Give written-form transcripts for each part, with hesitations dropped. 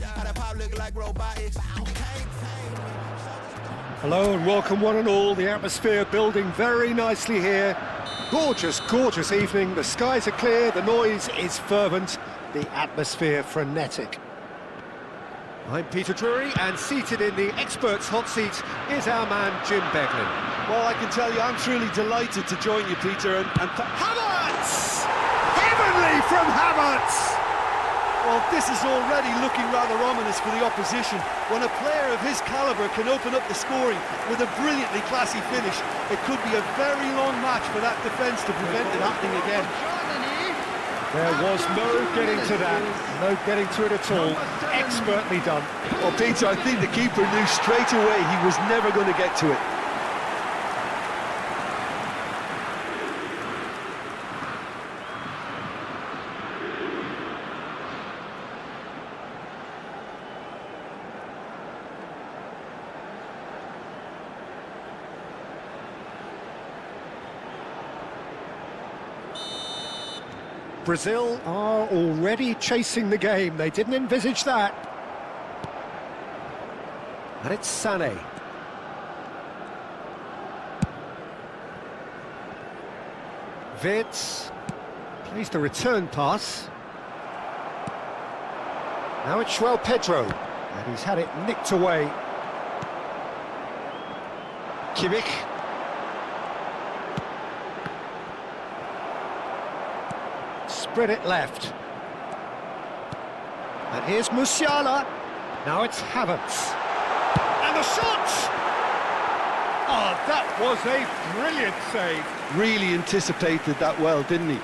How the pop look like robotics. Hello and welcome one and all. The atmosphere building very nicely here. Gorgeous, gorgeous evening. The skies are clear, the noise is fervent, the atmosphere frenetic. I'm Peter Drury, and seated in the experts' hot seat is our man Jim Beglin. Well, I can tell you, I'm truly delighted to join you, Peter, and Havertz! Heavenly from Havertz! well, this is already looking rather ominous for the opposition. When a player of his calibre can open up the scoring with a brilliantly classy finish, it could be a very long match for that defence to prevent it happening again. There was no getting to that, no getting to it at all. Expertly done. Well, Peter, I think the keeper knew straight away he was never going to get to it. Brazil are already chasing the game. They didn't envisage that. And it's Sané. Wirtz plays the return pass. Now it's João Pedro, and he's had it nicked away. Kimmich. Spread it left. And here's Musiala. Now it's Havertz. And the shot! Oh, that was a brilliant save. Really anticipated that well, didn't he?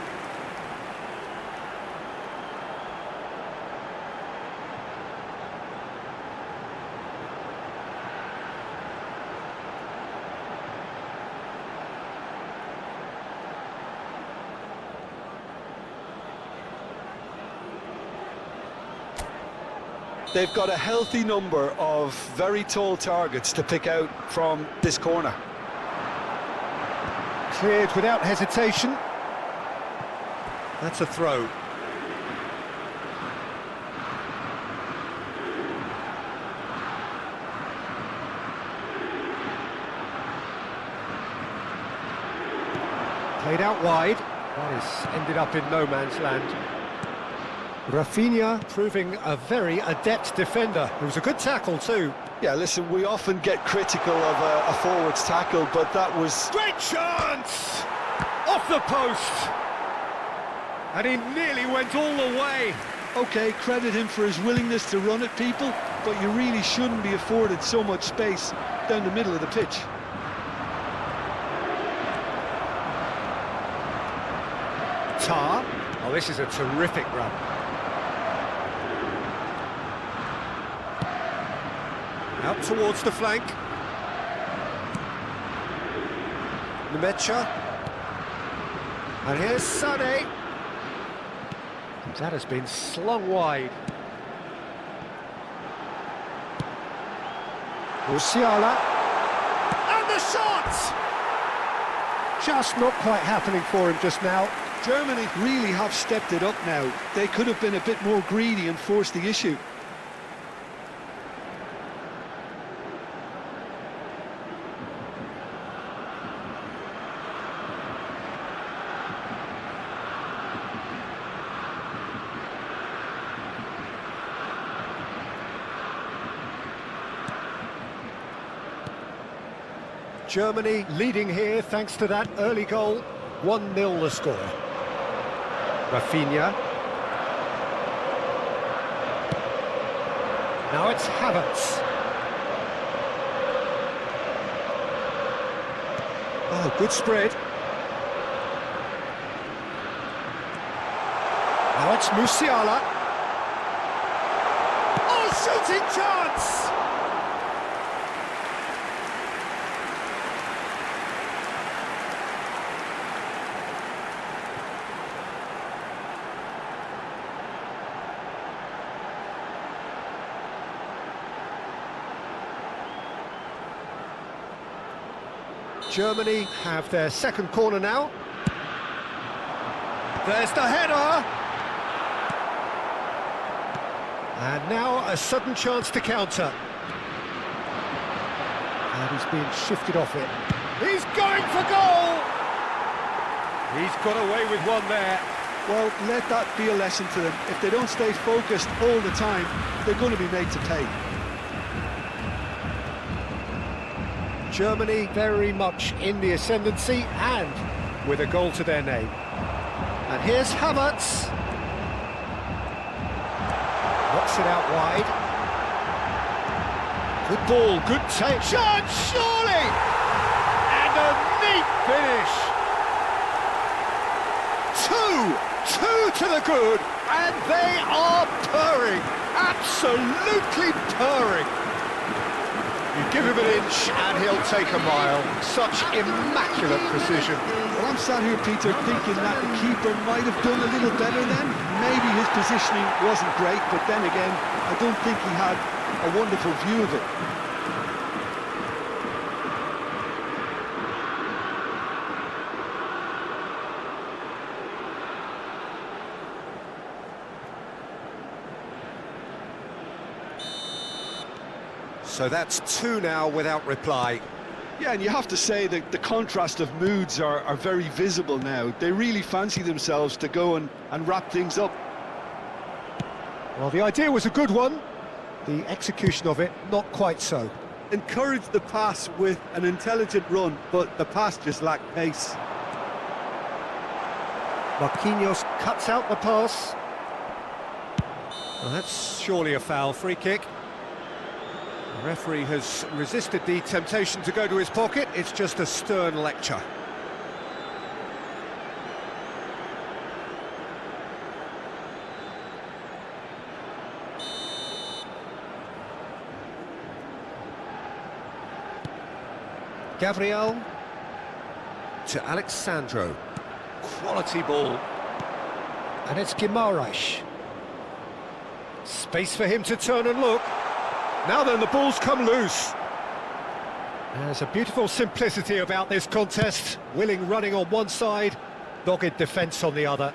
They've got a healthy number of very tall targets to pick out from this corner. Cleared without hesitation. That's a throw. Played out wide. That has ended up in no man's land. Rafinha proving a very adept defender. It was a good tackle too. Yeah, listen, we often get critical of a forward's tackle, but that was... Great chance! Off the post! And he nearly went all the way. OK, credit him for his willingness to run at people, but you really shouldn't be afforded so much space down the middle of the pitch. Tar. Oh, this is a terrific run. Out towards the flank. Nmecha. And here's Sané. That has been slung wide. Musiala. And the shot! Just not quite happening for him just now. Germany really have stepped it up now. They could have been a bit more greedy and forced the issue. Germany leading here thanks to that early goal. 1-0 the score. Rafinha. Now it's Havertz. Oh, good spread. Now it's Musiala. Oh, shooting chance! Germany have their second corner now. There's the header! And now a sudden chance to counter. And he's being shifted off it. He's going for goal! He's got away with one there. Well, let that be a lesson to them. If they don't stay focused all the time, they're going to be made to pay. Germany very much in the ascendancy and with a goal to their name. And here's Havertz. Knocks it out wide. Good ball, good take. Shot, surely! And a neat finish. Two to the good, and they are purring. Absolutely purring. You give him an inch and he'll take a mile. Such immaculate precision. Well, I'm sat here, Peter, thinking that the keeper might have done a little better then. Maybe his positioning wasn't great, but then again, I don't think he had a wonderful view of it. So that's two now without reply. Yeah, and you have to say that the contrast of moods are very visible now. They really fancy themselves to go and wrap things up. Well, the idea was a good one. The execution of it, not quite so. Encourage the pass with an intelligent run, but the pass just lacked pace. Marquinhos cuts out the pass. Well, that's surely a foul. Free kick. The referee has resisted the temptation to go to his pocket. It's just a stern lecture. Gabriel to Alexandro. Quality ball. And it's Guimaraes. Space for him to turn and look. Now then, the ball's come loose. There's a beautiful simplicity about this contest. Willing running on one side, dogged defence on the other.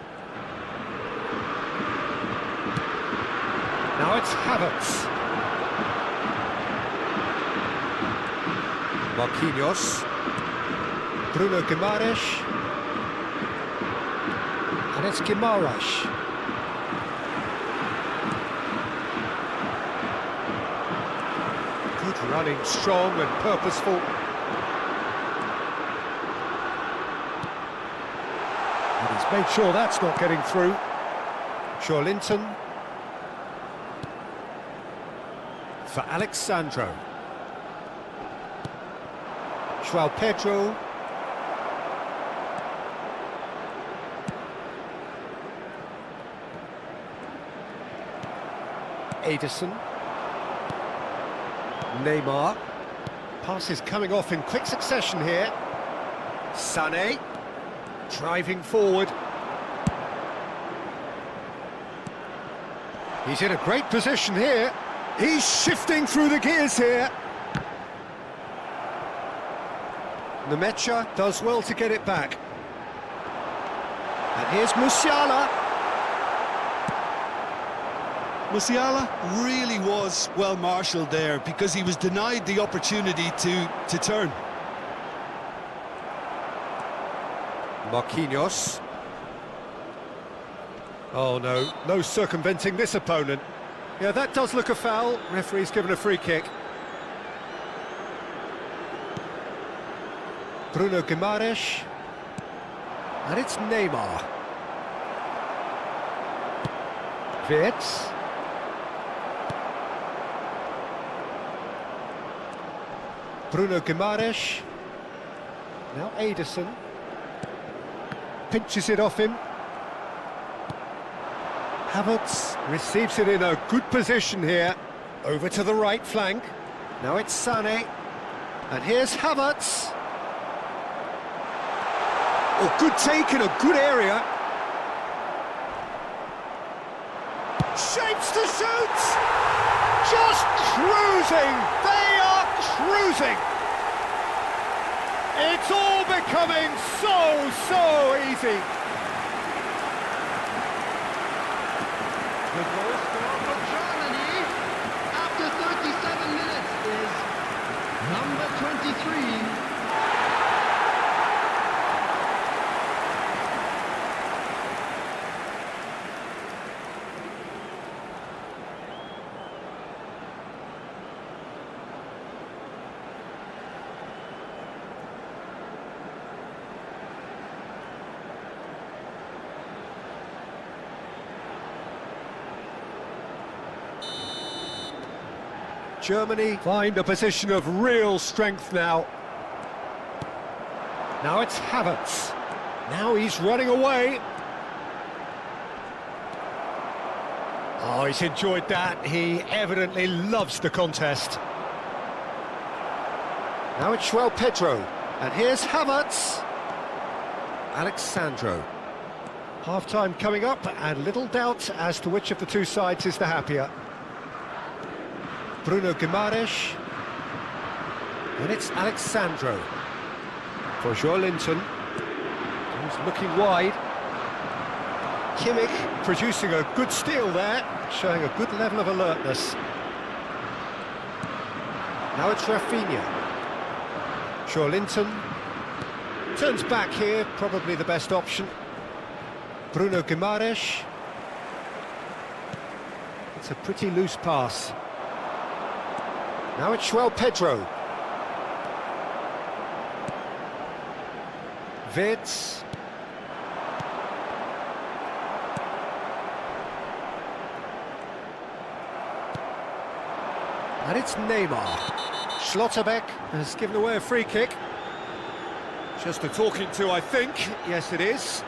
Now it's Havertz. Marquinhos. Bruno Guimaraes. And it's Guimaraes. Good running, strong and purposeful. And he's made sure that's not getting through. Joelinton. For Alexandro. João Pedro. Ederson. Neymar. Passes coming off in quick succession here. Sané. Driving forward. He's in a great position here. He's shifting through the gears here. Nemecha does well to get it back. And here's Musiala. Musiala really was well marshalled there because he was denied the opportunity to turn. Marquinhos. Oh no, no circumventing this opponent. Yeah, that does look a foul. Referee's given a free kick. Bruno Guimaraes. And it's Neymar. Wirtz. Bruno Guimaraes. Now Ederson. Pinches it off him. Havertz receives it in a good position here. Over to the right flank. Now it's Sané. And here's Havertz. Oh, good take in a good area. Shapes to shoot! Just cruising! They are cruising! It's all becoming so easy. The goal scorer for Germany Germany find a position of real strength now. Now it's Havertz. Now he's running away. Oh, he's enjoyed that. He evidently loves the contest. Now it's João Pedro. And here's Havertz. Alexandro. Half-time coming up, and little doubt as to which of the two sides is the happier. Bruno Guimaraes. And it's Alexandro. For Joelinton. He's looking wide. Kimmich producing a good steal there, showing a good level of alertness. Now it's Rafinha. Joelinton. Turns back here, probably the best option. Bruno Guimaraes. It's a pretty loose pass. Now it's João Pedro. Wirtz. And it's Neymar. Schlotterbeck has given away a free kick. Just a talking to, I think. Yes, it is.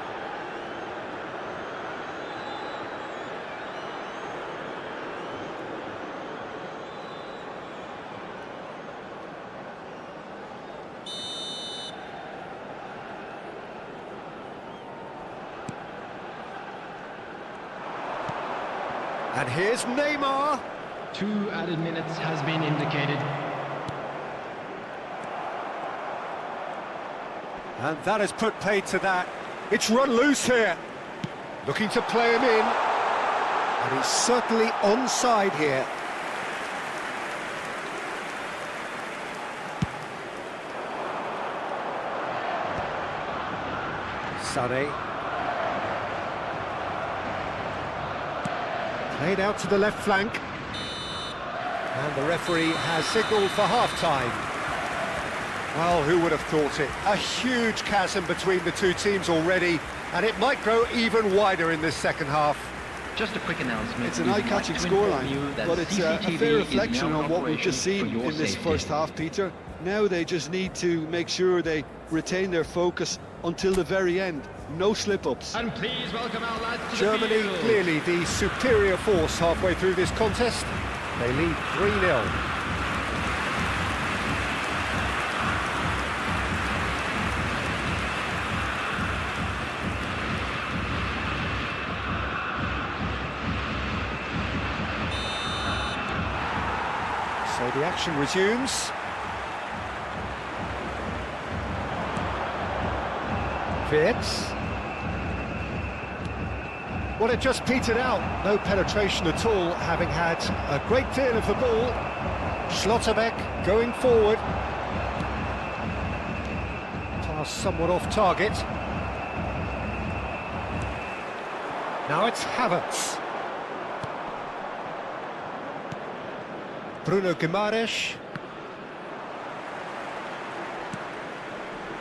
And here's Neymar. 2 added minutes has been indicated. And that has put paid to that. It's run loose here. Looking to play him in. And he's certainly onside here. Sané. Played out to the left flank. And the referee has signalled for half-time. Well, who would have thought it? A huge chasm between the two teams already, and it might grow even wider in this second half. Just a quick announcement. It's an eye-catching scoreline, but it's a fair reflection on what we've just seen in this first half, Peter. Now they just need to make sure they retain their focus until the very end. No slip-ups. And please welcome our lads to Germany the field. clearly the superior force halfway through this contest. They lead 3-0. So the action resumes. Wirtz. Well, it just petered out. No penetration at all, having had a great deal of the ball. Schlotterbeck going forward. Pass somewhat off target. Now it's Havertz. Bruno Guimaraes.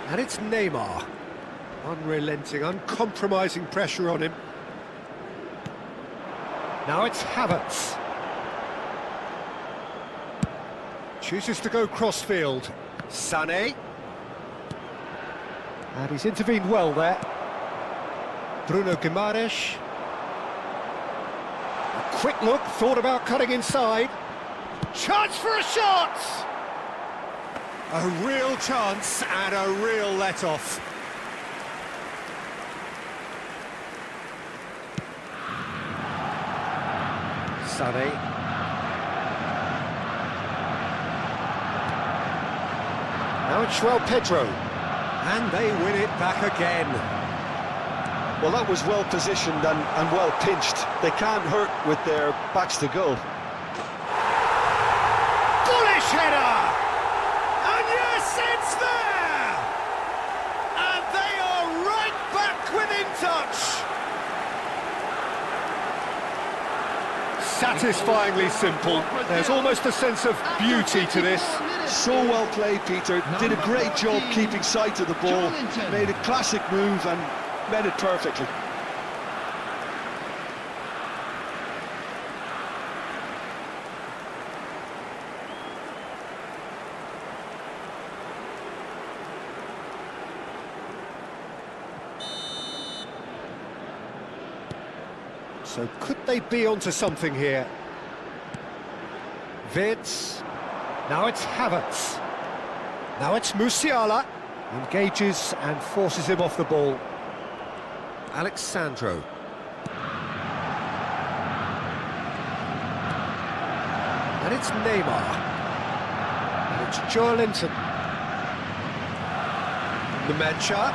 And it's Neymar. Unrelenting, uncompromising pressure on him. Now it's Havertz. Chooses to go crossfield. Sané. And he's intervened well there. Bruno Guimaraes. A quick look, thought about cutting inside. Chance for a shot! A real chance and a real let-off. Sané. Now it's João Pedro. And they win it back again. Well, that was well positioned and well pinched. They can't hurt with their backs to goal. Bullish header! And yes, it's there! And they are right back within touch. Satisfyingly simple. There's almost a sense of beauty to this. So well played, Peter. Did a great job keeping sight of the ball. Made a classic move and met it perfectly. So could they be onto something here? Wirtz. Now it's Havertz. Now it's Musiala. Engages and forces him off the ball. Alexandro. And it's Neymar. And it's Joelinton. Numancia.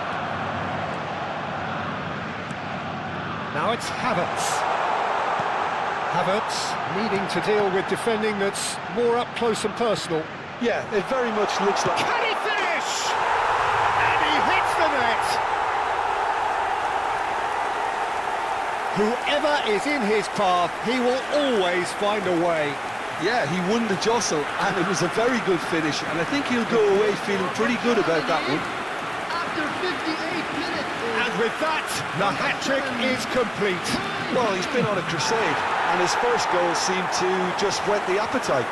Now it's Havertz. Havertz needing to deal with defending that's more up close and personal. Yeah, it very much looks like... Can he finish? And he hits the net! Whoever is in his path, he will always find a way. Yeah, he won the jostle, and it was a very good finish, and I think he'll go away feeling pretty good about that one. After 58 minutes. And with that, the hat-trick is complete. Well, he's been on a crusade, and his first goal seemed to just whet the appetite.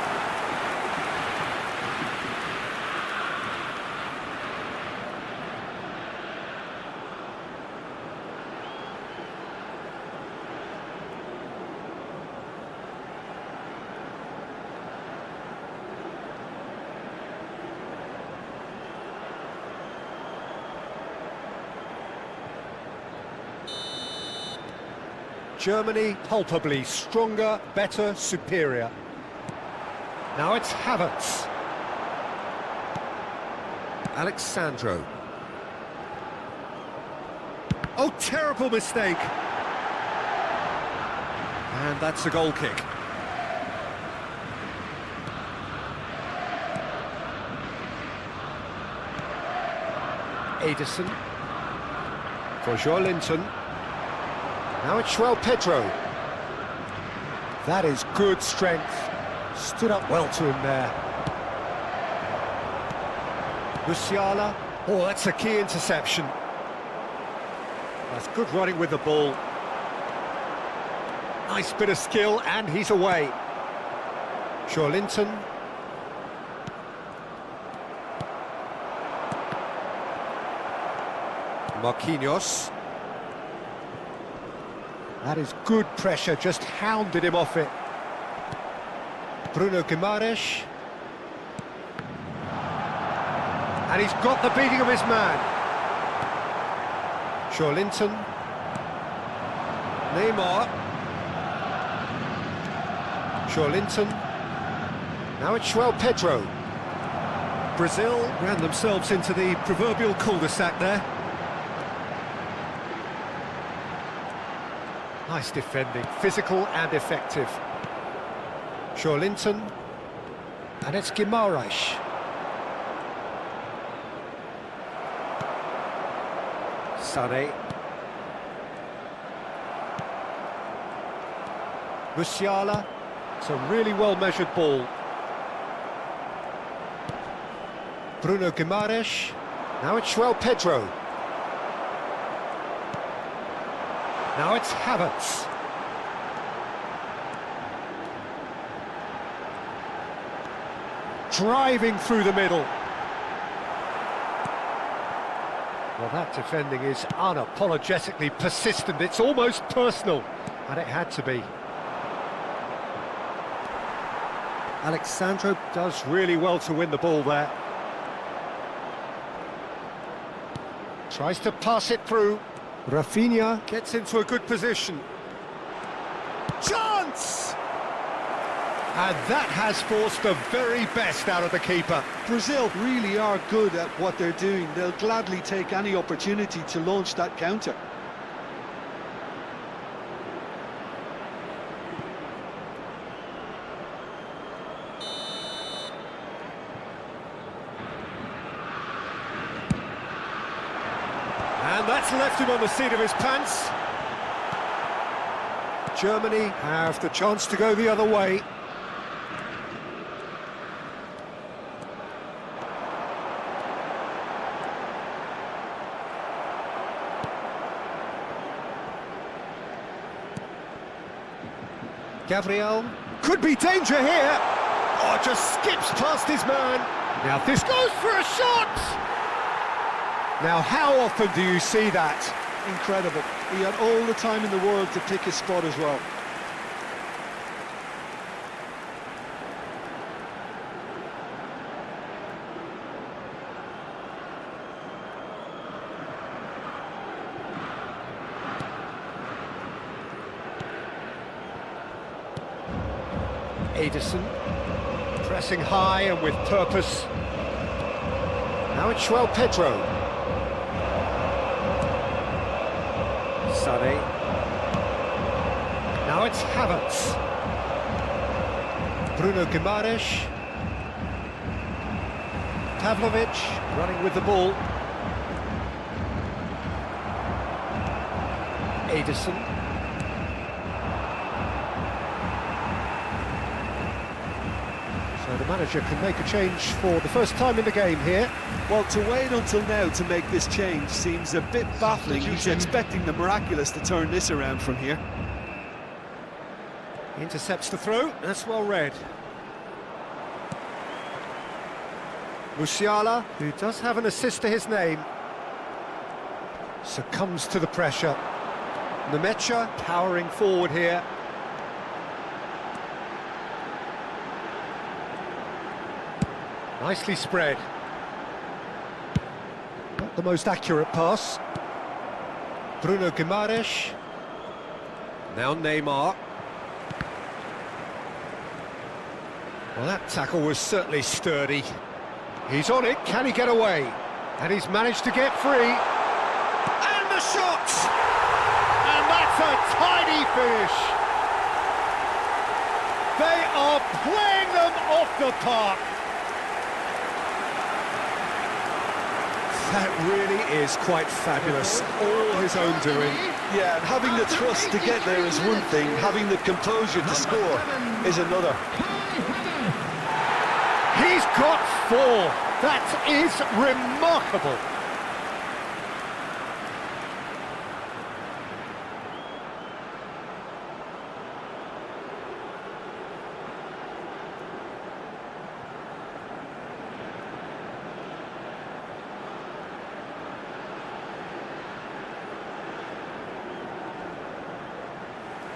Germany palpably stronger, better, superior. Now it's Havertz. Alexandro. Oh, terrible mistake. And that's a goal kick. Ederson. For Joelinton. Now it's João Pedro. That is good strength. Stood up well to him there. Musiala. Oh, that's a key interception. That's good running with the ball. Nice bit of skill, and he's away. Joelinton. Marquinhos. That is good pressure, just hounded him off it. Bruno Guimaraes. And he's got the beating of his man. Joelinton. Neymar. Joelinton. Now it's João Pedro. Brazil ran themselves into the proverbial cul-de-sac there. Nice defending, physical and effective. Joelinton. And it's Guimaraes. Sané. Musiala. It's a really well-measured ball. Bruno Guimaraes. Now it's João Pedro. Now it's Havertz. Driving through the middle. Well, that defending is unapologetically persistent. It's almost personal, and it had to be. Alexandro does really well to win the ball there. Tries to pass it through. Rafinha gets into a good position. Chance! And that has forced the very best out of the keeper. Brazil really are good at what they're doing. They'll gladly take any opportunity to launch that counter. And that's left him on the seat of his pants. Germany have the chance to go the other way. Gabriel. Could be danger here. Oh, just skips past his man. Now this goes for a shot. Now, how often do you see that? Incredible. He had all the time in the world to pick his spot as well. Ederson, pressing high and with purpose. Now it's João Pedro. Sané. Now it's Havertz. Bruno Guimaraes. Pavlovic running with the ball. Ederson. So the manager can make a change for the first time in the game here. Well, to wait until now to make this change seems a bit baffling. He's expecting the miraculous to turn this around from here. He intercepts the throw, that's well read. Musiala, who does have an assist to his name, succumbs to the pressure. Nemecha powering forward here. Nicely spread. Not the most accurate pass. Bruno Guimaraes. Now Neymar. Well, that tackle was certainly sturdy. He's on it, can he get away? And he's managed to get free. And the shot! And that's a tiny finish. They are playing them off the park. That really is quite fabulous, all his own doing. Yeah, and having the trust to get there is one thing, having the composure to score is another. He's got 4. That is remarkable.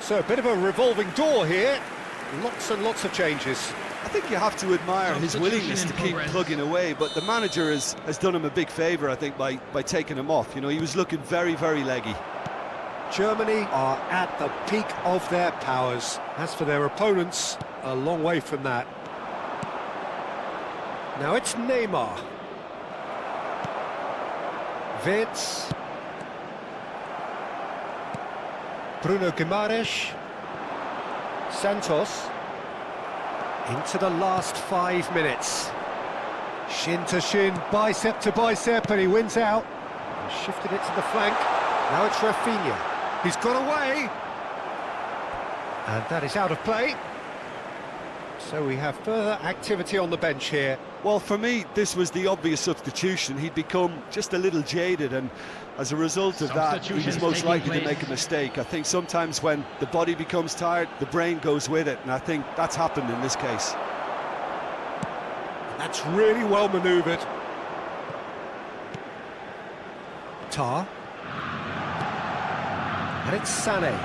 So a bit of a revolving door here. Lots and lots of changes. I think you have to admire his willingness to keep plugging away, but the manager has done him a big favour, I think, by taking him off. You know, he was looking very, very leggy. Germany are at the peak of their powers. As for their opponents, a long way from that. Now it's Neymar. Wirtz. Bruno Guimaraes. Santos. Into the last 5 minutes. Shin to shin, bicep to bicep, and he wins out. He's shifted it to the flank. Now it's Rafinha. He's got away. And that is out of play. So we have further activity on the bench here. Well, for me, this was the obvious substitution. He'd become just a little jaded, and as a result of that, he was most likely to make a mistake. I think sometimes when the body becomes tired, the brain goes with it, and I think that's happened in this case. That's really well manoeuvred. Tar. And it's Sané.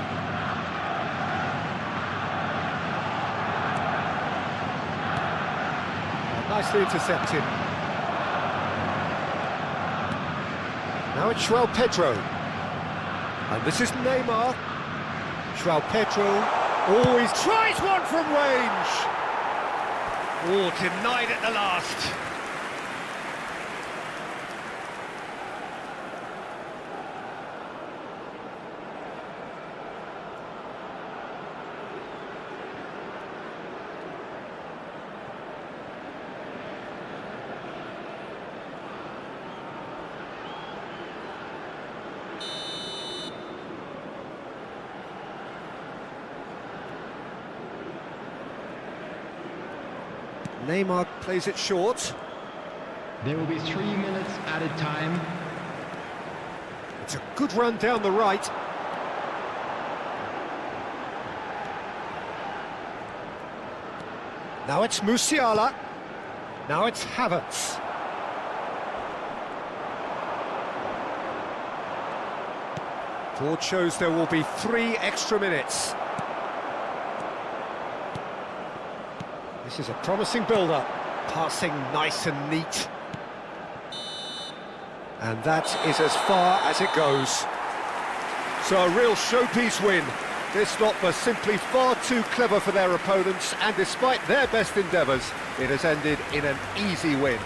Nicely intercepted. Now it's João Pedro. And this is Neymar. João Pedro always tries one from range. Oh, denied at the last. Neymar plays it short. There will be 3 minutes added time. It's a good run down the right. Now it's Musiala. Now it's Havertz. Board shows there will be 3 extra minutes. This is a promising build-up, passing nice and neat. And that is as far as it goes. So a real showpiece win. This lot were simply far too clever for their opponents, and despite their best endeavours, it has ended in an easy win.